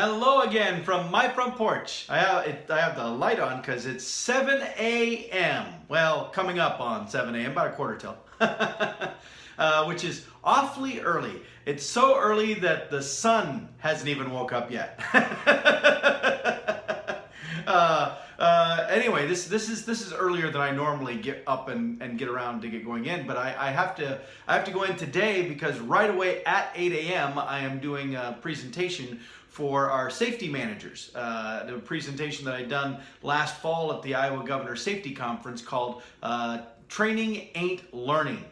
Hello again from my front porch. I have the light on because it's 7 a.m. Well, coming up on 7 a.m., about a quarter till, which is awfully early. It's so early that the sun hasn't even woke up yet. Anyway, this is earlier than I normally get up and get around to get going in, but I have to go in today because right away at 8 a.m. I am doing a presentation for our safety managers. The presentation that I done last fall at the Iowa Governor Safety Conference called Training Ain't Learning.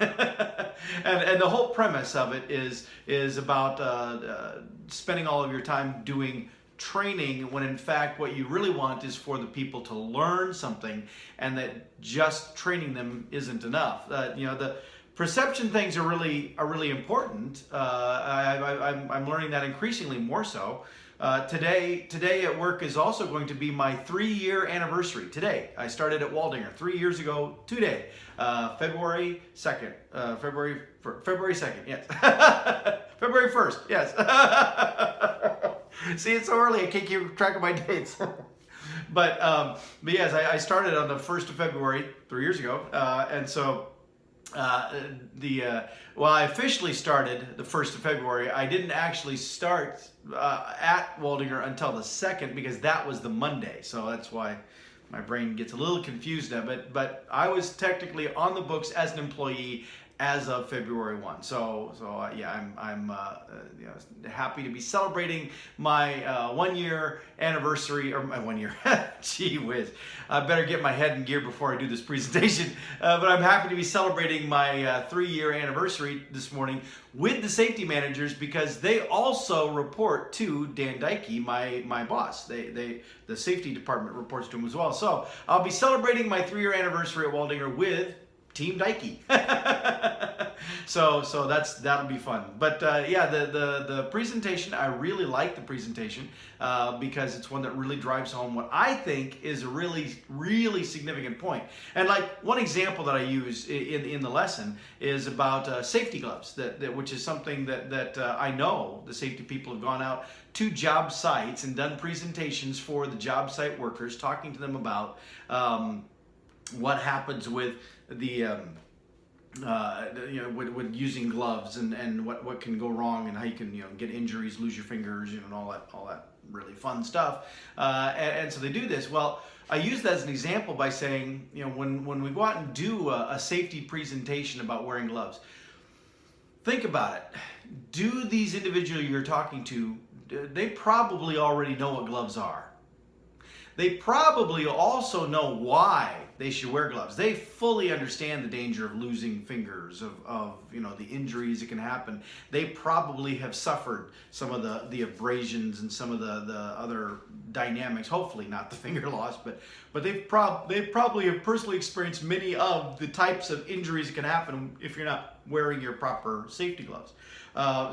and the whole premise of it is about spending all of your time doing training when in fact what you really want is for the people to learn something, and that just training them isn't enough. The perception things are really important. I'm learning that increasingly more so. Today at work is also going to be my 3-year anniversary. Today, I started at Waldinger 3 years ago today, February 2nd. February 2nd, yes. February 1st, yes. See, it's so early, I can't keep track of my dates. But yes, I started on the 1st of February 3 years ago, and so well, I officially started the 1st of February. I didn't actually start at Waldinger until the 2nd because that was the Monday. So that's why my brain gets a little confused now. But I was technically on the books as an employee as of February 1. So yeah, I'm happy to be celebrating my 1-year anniversary, or my 1 year. Gee whiz, I better get my head in gear before I do this presentation. But I'm happy to be celebrating my 3-year anniversary this morning with the safety managers because they also report to Dan Dykey, my boss. The safety department reports to him as well. So I'll be celebrating my 3-year anniversary at Waldinger with Team Dykey. So that'll be fun. But yeah, the presentation, I really like the presentation because it's one that really drives home what I think is a really significant point. And like one example that I use in the lesson is about safety gloves, which is something that I know the safety people have gone out to job sites and done presentations for the job site workers, talking to them about what happens with the with using gloves and what can go wrong and how you can get injuries, lose your fingers, and all that really fun stuff. And so they do this. Well, I use that as an example by saying, when we go out and do a safety presentation about wearing gloves, think about it. Do these individuals you're talking to, they probably already know what gloves are. They probably also know why they should wear gloves. They fully understand the danger of losing fingers, of the injuries that can happen. They probably have suffered some of the abrasions and some of the other dynamics. Hopefully not the finger loss, but they probably have personally experienced many of the types of injuries that can happen if you're not wearing your proper safety gloves.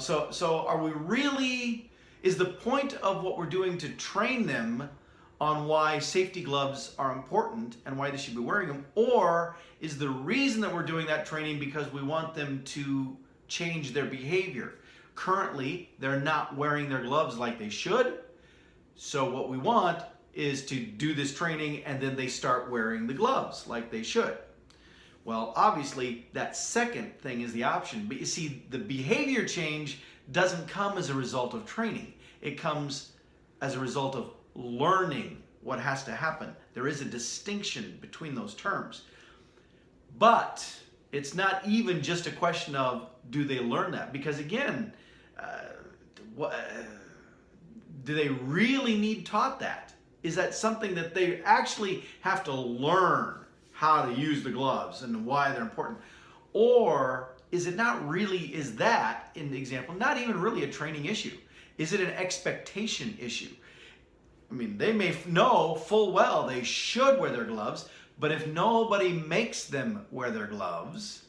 So are we really? Is the point of what we're doing to train them on why safety gloves are important and why they should be wearing them? Or is the reason that we're doing that training because we want them to change their behavior? Currently, they're not wearing their gloves like they should. So what we want is to do this training and then they start wearing the gloves like they should. Well, obviously, that second thing is the option. But you see, the behavior change doesn't come as a result of training. It comes as a result of learning what has to happen. There is a distinction between those terms. But it's not even just a question of do they learn that? Because again, do they really need taught that? Is that something that they actually have to learn how to use the gloves and why they're important? Or is it not really, is that, in the example, not even really a training issue? Is it an expectation issue? I mean, they may know full well they should wear their gloves, but if nobody makes them wear their gloves,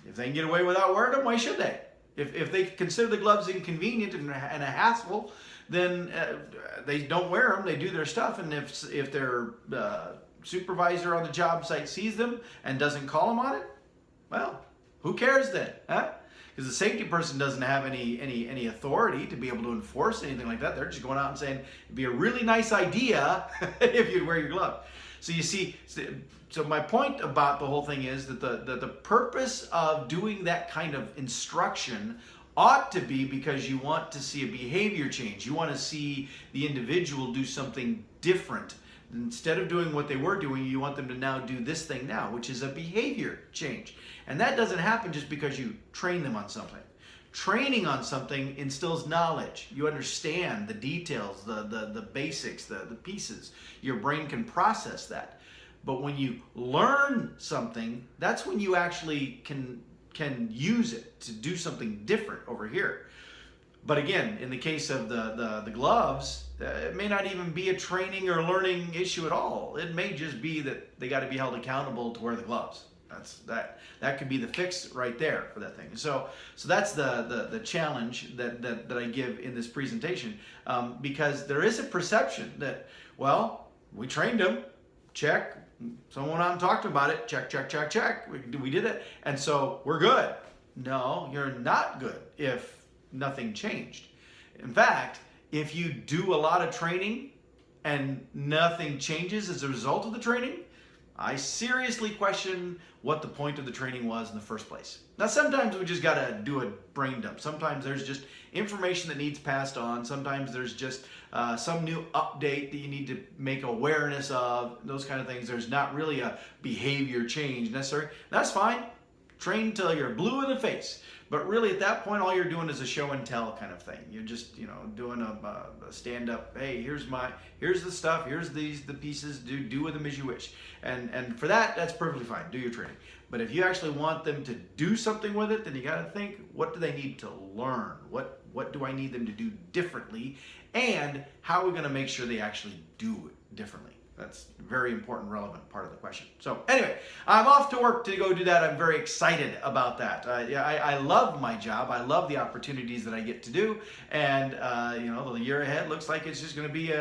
if they can get away without wearing them, why should they? If they consider the gloves inconvenient and a hassle, then they don't wear them, they do their stuff, and if their supervisor on the job site sees them and doesn't call them on it, well, who cares then? Huh? Because the safety person doesn't have any authority to be able to enforce anything like that. They're just going out and saying it'd be a really nice idea if you'd wear your glove. So you see, so my point about the whole thing is that the purpose of doing that kind of instruction ought to be because you want to see a behavior change. You want to see the individual do something different. Instead of doing what they were doing, you want them to now do this thing now, which is a behavior change. And that doesn't happen just because you train them on something. Training on something instills knowledge. You understand the details, the basics, the pieces. Your brain can process that. But when you learn something, that's when you actually can use it to do something different over here. But again, in the case of the gloves, it may not even be a training or learning issue at all. It may just be that they got to be held accountable to wear the gloves. That could be the fix right there for that thing. So that's the challenge that I give in this presentation, because there is a perception that, well, we trained them, check. Someone went out and talked about it, check, check, check, check. We did it, and so we're good. No, you're not good if nothing changed. In fact, if you do a lot of training and nothing changes as a result of the training, I seriously question what the point of the training was in the first place. Now, sometimes we just got to do a brain dump. Sometimes there's just information that needs passed on. Sometimes there's just some new update that you need to make awareness of, those kind of things. There's not really a behavior change necessary. That's fine. Train till you're blue in the face. But really, at that point, all you're doing is a show and tell kind of thing. You're just, doing a stand-up. Hey, here's the stuff. Here's the pieces. Do with them as you wish. And for that, that's perfectly fine. Do your training. But if you actually want them to do something with it, then you got to think, what do they need to learn? What do I need them to do differently? And how are we going to make sure they actually do it differently? That's a very important, relevant part of the question. So anyway, I'm off to work to go do that. I'm very excited about that. I love my job. I love the opportunities that I get to do. And, the year ahead looks like it's just going to be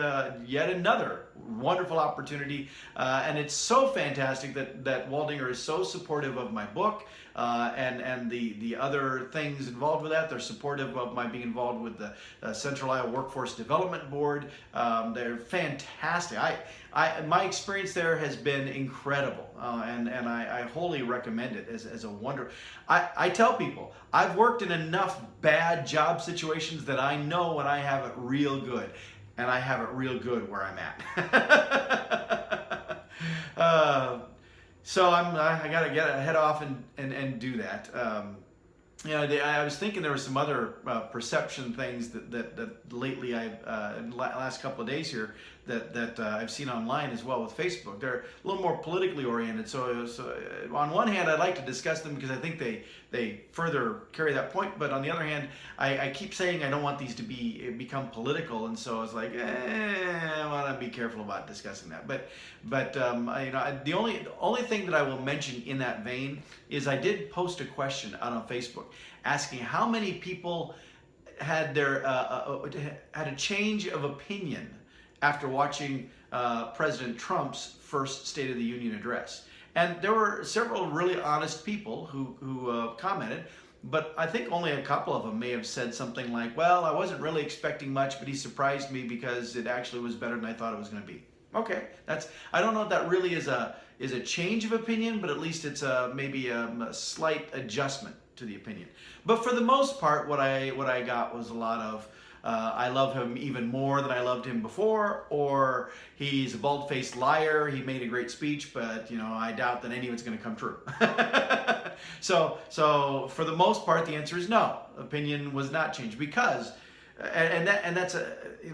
yet another wonderful opportunity. And it's so fantastic that Waldinger is so supportive of my book and the other things involved with that. They're supportive of my being involved with the Central Iowa Workforce Development Board. They're fantastic. My experience there has been incredible, and I wholly recommend it as a wonder. I tell people, I've worked in enough bad job situations that I know when I have it real good, and I have it real good where I'm at. So I gotta head off and do that. I was thinking there were some other perception things that lately in the last couple of days here that I've seen online as well with Facebook. They're a little more politically oriented. So on one hand, I'd like to discuss them because I think they further carry that point. But on the other hand, I keep saying I don't want these to become political, and so I was like, I want to be careful about discussing that. But the only thing that I will mention in that vein is I did post a question out on Facebook asking how many people had had a change of opinion after watching President Trump's first State of the Union address. And there were several really honest people who commented, but I think only a couple of them may have said something like, well, I wasn't really expecting much, but he surprised me because it actually was better than I thought it was going to be. Okay, I don't know if that really is a change of opinion, but at least it's maybe a slight adjustment to the opinion. But for the most part, what I got was a lot of, I love him even more than I loved him before, or he's a bald-faced liar, he made a great speech, but I doubt that any of it's going to come true. So for the most part, the answer is no. Opinion was not changed because, and that's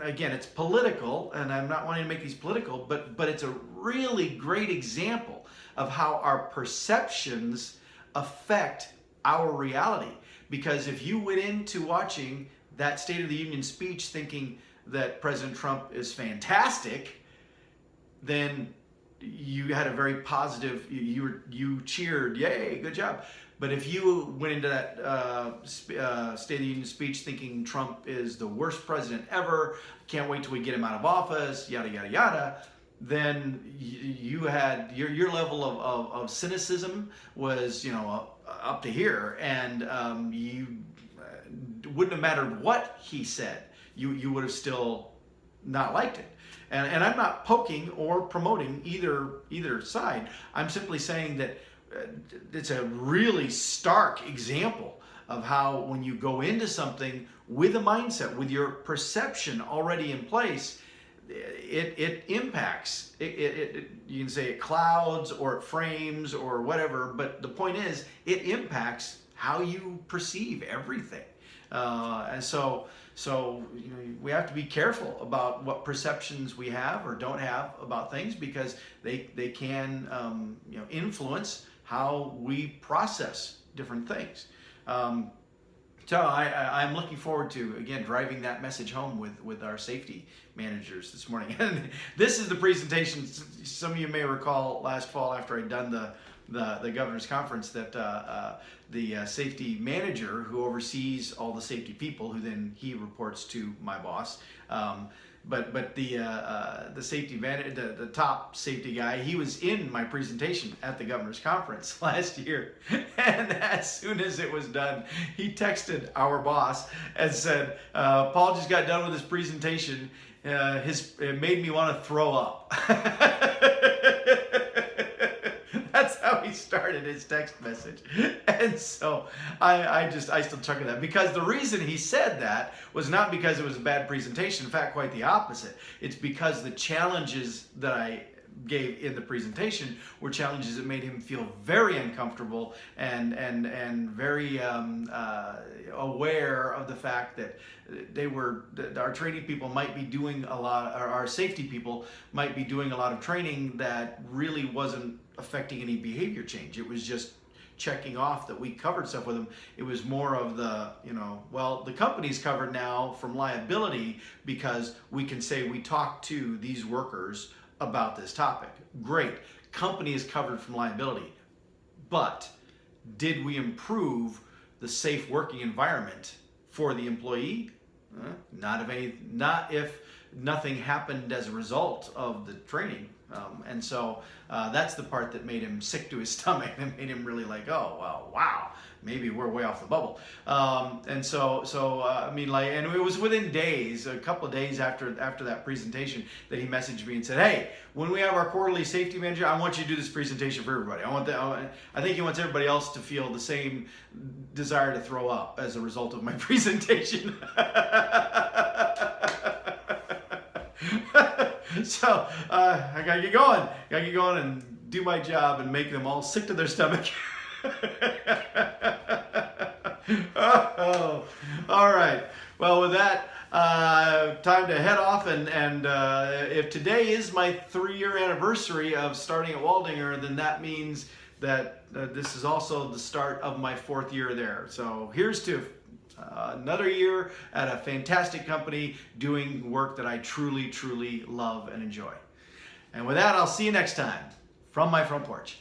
again, it's political, and I'm not wanting to make these political, but it's a really great example of how our perceptions affect our reality. Because if you went into watching that State of the Union speech thinking that President Trump is fantastic, then you had a very positive, you cheered, yay, good job. But if you went into that State of the Union speech thinking Trump is the worst president ever, can't wait till we get him out of office, yada, yada, yada, then you had your level of cynicism was, you know, up to here, and you wouldn't have mattered what he said. You would have still not liked it. And I'm not poking or promoting either side. I'm simply saying that it's a really stark example of how, when you go into something with a mindset, with your perception already in place, it impacts. You can say it clouds or it frames or whatever, but the point is, it impacts how you perceive everything. And so you know, we have to be careful about what perceptions we have or don't have about things, because they can you know, influence how we process different things. So I'm looking forward to, again, driving that message home with our safety managers this morning. And this is the presentation, some of you may recall last fall after I'd done the governor's conference, that the safety manager who oversees all the safety people, who then he reports to my boss, but the safety manager, the top safety guy, he was in my presentation at the governor's conference last year, and as soon as it was done, he texted our boss and said, Paul just got done with his presentation, it made me want to throw up. That's how he started his text message. And so I still chuckle at that, because the reason he said that was not because it was a bad presentation. In fact, quite the opposite. It's because the challenges that I gave in the presentation were challenges that made him feel very uncomfortable and very aware of the fact that our training people might be doing a lot, or our safety people might be doing a lot of training that really wasn't affecting any behavior change. It was just checking off that we covered stuff with them. It was more of the, you know, well, the company's covered now from liability because we can say we talked to these workers about this topic. Great. Company is covered from liability. But did we improve the safe working environment for the employee? Not if nothing happened as a result of the training. And so that's the part that made him sick to his stomach, and made him really like, oh, well, wow, maybe we're way off the bubble. And so I mean, like, and it was within days, a couple of days after that presentation, that he messaged me and said, hey, when we have our quarterly safety manager, I want you to do this presentation for everybody. I think he wants everybody else to feel the same desire to throw up as a result of my presentation. So I gotta get going and do my job and make them all sick to their stomach. Oh, all right. Well, with that, time to head off, and if today is my 3-year anniversary of starting at Waldinger, then that means that this is also the start of my 4th year there. So here's to another year at a fantastic company doing work that I truly, truly love and enjoy. And with that, I'll see you next time from my front porch.